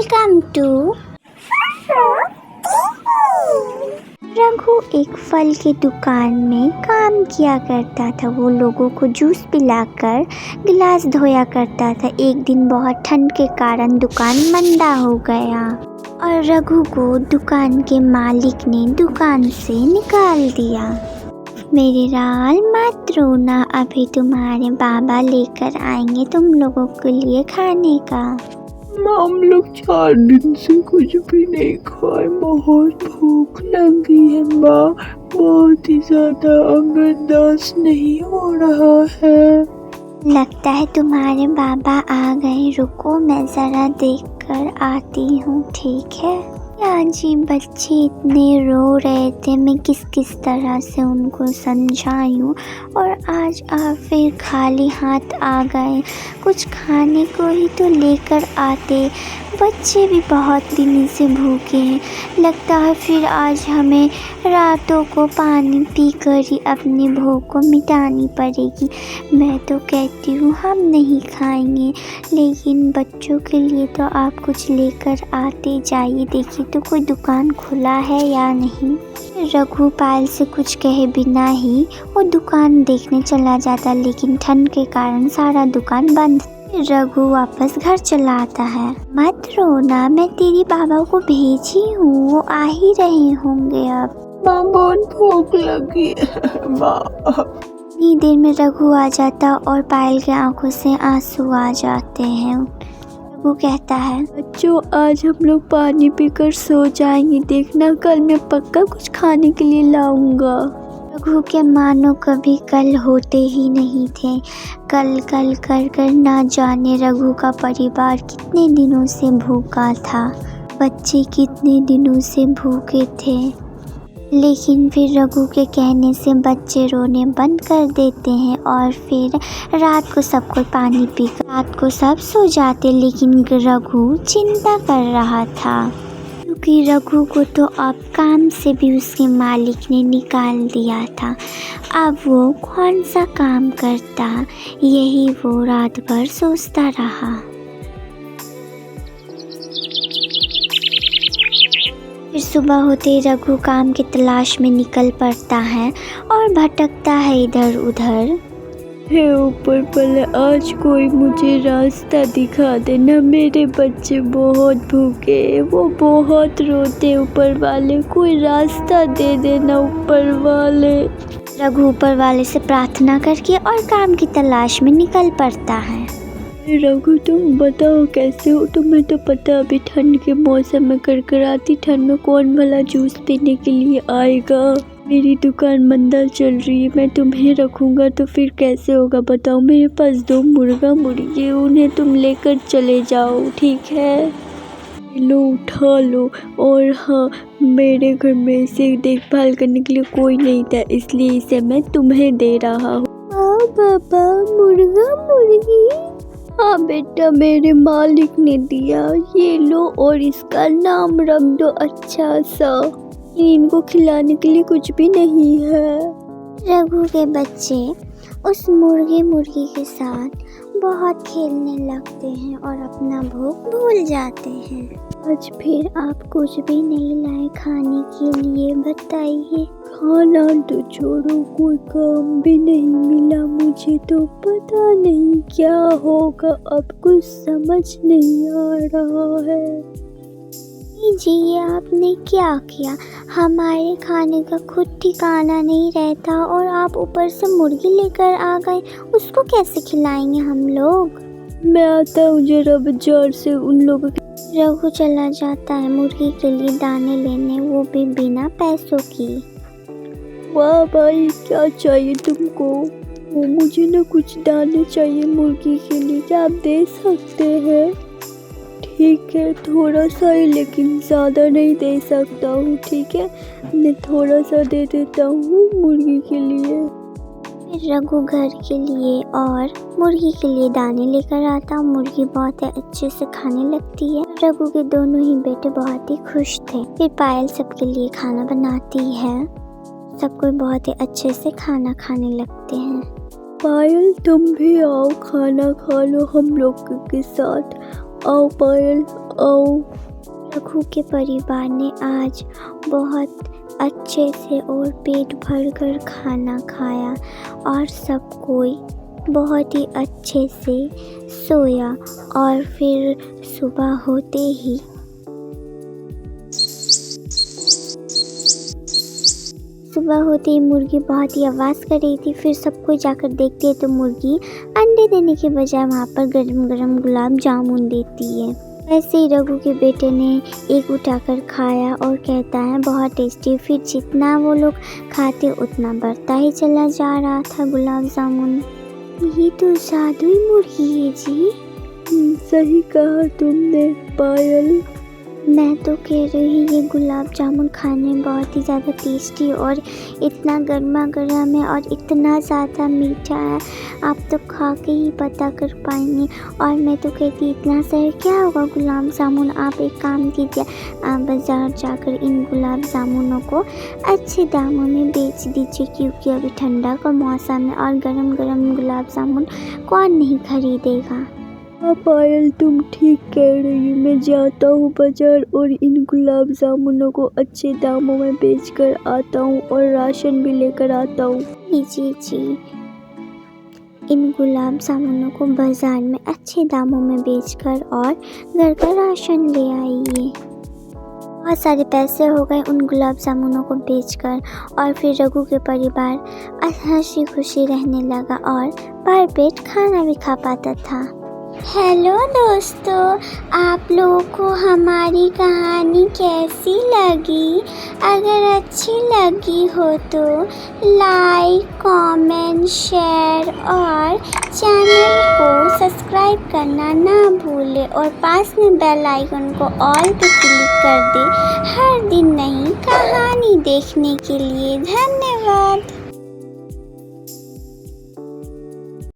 Welcome to Raghu एक फल की दुकान में काम किया करता था। वो लोगों को जूस पिलाकर गिलास धोया करता था। एक दिन बहुत ठंड के कारण दुकान मंदा हो गया और रघु को दुकान के मालिक ने दुकान से निकाल दिया। मेरे लाल मत रोना, अभी तुम्हारे बाबा लेकर आएंगे तुम लोगों के लिए खाने का। हम लोग 4 दिन से कुछ भी नहीं खाए, बहुत भूख लगी है माँ, बहुत ही ज्यादा अब बर्दाश्त नहीं हो रहा है। लगता है तुम्हारे बाबा आ गए, रुको मैं ज़रा देख कर आती हूँ, ठीक है। या जी, बच्चे इतने रो रहे थे, मैं किस किस तरह से उनको समझाऊं और आज आप फिर खाली हाथ आ गए। कुछ खाने को ही तो लेकर आते। बच्चे भी बहुत दिन से भूखे हैं, लगता है फिर आज हमें रातों को पानी पीकर ही अपनी भूख को मिटानी पड़ेगी। मैं तो कहती हूँ हम नहीं खाएंगे, लेकिन बच्चों के लिए तो आप कुछ लेकर आते जाइए, देखिए तो कोई दुकान खुला है या नहीं। रघु पायल से कुछ कहे बिना ही वो दुकान देखने चला जाता, लेकिन ठंड के कारण सारा दुकान बंद। रघु वापस घर चला आता है। मत रोना, मैं तेरी बाबा को भेजी हूँ, वो आ ही रहे होंगे अब। माँ बहुत भूख लगी है माँ। इतनी देर में रघु आ जाता और पायल के आंखों से आंसू आ जाते हैं। रघु कहता है, बच्चों आज हम लोग पानी पीकर सो जाएंगे, देखना कल मैं पक्का कुछ खाने के लिए लाऊंगा। रघु के मानो कभी कल होते ही नहीं थे। कल कल कर कर ना जाने रघु का परिवार कितने दिनों से भूखा था, बच्चे कितने दिनों से भूखे थे। लेकिन फिर रघु के कहने से बच्चे रोने बंद कर देते हैं और फिर रात को सब कोई पानी पीकर रात को सब सो जाते। लेकिन रघु चिंता कर रहा था, क्योंकि रघु को तो अब काम से भी उसके मालिक ने निकाल दिया था। अब वो कौन सा काम करता, यही वो रात भर सोचता रहा। फिर सुबह होते रघु काम की तलाश में निकल पड़ता है और भटकता है इधर उधर। हे ऊपर वाले, आज कोई मुझे रास्ता दिखा देना, मेरे बच्चे बहुत भूखे हैं, वो बहुत रोते। ऊपर वाले कोई रास्ता दे देना ऊपर वाले। रघु ऊपर वाले से प्रार्थना करके और काम की तलाश में निकल पड़ता है। रघु तुम बताओ कैसे हो? तुम्हें तो पता अभी ठंड के मौसम में कड़कड़ाती ठंड में कौन भला जूस पीने के लिए आएगा। मेरी दुकान मंदा चल रही है, मैं तुम्हें रखूंगा तो फिर कैसे होगा बताओ। मेरे पास 2 मुर्गा मुर्गी, उन्हें तुम लेकर चले जाओ, ठीक है। लो उठा लो। और हाँ, मेरे घर में इसे देखभाल करने के लिए कोई नहीं था, इसलिए इसे मैं तुम्हें दे रहा हूँ। हाँ पापा, मुर्गा मुर्गी? हाँ बेटा, मेरे मालिक ने दिया, ये लो और इसका नाम रख दो अच्छा सा। इनको खिलाने के लिए कुछ भी नहीं है। रघु के बच्चे उस मुर्गे मुर्गी के साथ बहुत खेलने लगते हैं और अपना भूख भूल जाते हैं। आज फिर आप कुछ भी नहीं लाए खाने के लिए, बताइए। खाना तो छोड़ो, कोई काम भी नहीं मिला मुझे, तो पता नहीं क्या होगा, अब कुछ समझ नहीं आ रहा है। जी, ये आपने क्या किया? हमारे खाने का खुद ठिकाना नहीं रहता और आप ऊपर से मुर्गी लेकर आ गए, उसको कैसे खिलाएंगे हम लोग? मैं आता हूँ जरा बाजार से उन लोगों के। रघु चला जाता है मुर्गी के लिए दाने लेने, वो भी बिना पैसों की। वाह भाई, क्या चाहिए तुमको? वो मुझे ना कुछ दाने चाहिए मुर्गी के लिए, क्या आप दे सकते हैं? ठीक है, थोड़ा सा ही, लेकिन ज़्यादा नहीं दे सकता हूँ, ठीक है। मैं थोड़ा सा दे देता हूँ मुर्गी के लिए। फिर रघु घर के लिए और मुर्गी के लिए दाने लेकर आता। मुर्गी बहुत अच्छे से खाने लगती है। रघु के दोनों ही बेटे बहुत ही खुश थे। फिर पायल सबके लिए खाना बनाती है, सब कोई बहुत ही अच्छे से खाना खाने लगते हैं। पायल तुम भी आओ, खाना खा लो हम लोग के साथ। आओ पायल, आओ। रघु के परिवार ने आज बहुत अच्छे से और पेट भर कर खाना खाया और सब कोई बहुत ही अच्छे से सोया। और फिर सुबह होते ही मुर्गी बहुत ही आवाज़ कर रही थी। फिर सब कोई जाकर देखते हैं तो मुर्गी अंडे देने के बजाय वहाँ पर गरम गरम गुलाब जामुन देती है। ऐसे ही रघु के बेटे ने एक उठाकर खाया और कहता है बहुत टेस्टी। फिर जितना वो लोग खाते उतना बढ़ता ही चला जा रहा था गुलाब जामुन। ये तो जादुई मुर्गी है जी। सही कहा तुमने पायल। मैं तो कह रही ये गुलाब जामुन खाने में बहुत ही ज़्यादा टेस्टी और इतना गर्मा गर्म है और इतना ज़्यादा मीठा है, आप तो खा के ही पता कर पाएंगे। और मैं तो कहती इतना सर क्या होगा गुलाब जामुन। आप एक काम कीजिए, आप बाज़ार जाकर इन गुलाब जामुनों को अच्छे दामों में बेच दीजिए, क्योंकि अभी ठंडा का मौसम है और गरम गरम गुलाब जामुन कौन नहीं खरीदेगा। हाँ पायल, तुम ठीक कह रही हो। मैं जाता हूँ बाजार और इन गुलाब जामुनों को अच्छे दामों में बेच कर आता हूँ और राशन भी लेकर आता हूँ। जी, इन गुलाब जामुनों को बाजार में अच्छे दामों में बेचकर और घर का राशन ले आइए। बहुत सारे पैसे हो गए उन गुलाब जामुनों को बेचकर और फिर रघु के परिवार हंसी खुशी रहने लगा और भर पेट खाना भी खा पाता था। हेलो दोस्तों, आप लोगों को हमारी कहानी कैसी लगी? अगर अच्छी लगी हो तो लाइक, कमेंट, शेयर और चैनल को सब्सक्राइब करना ना भूलें और पास में बेल आइकन को ऑल पे क्लिक कर दें हर दिन नई कहानी देखने के लिए। धन्यवाद।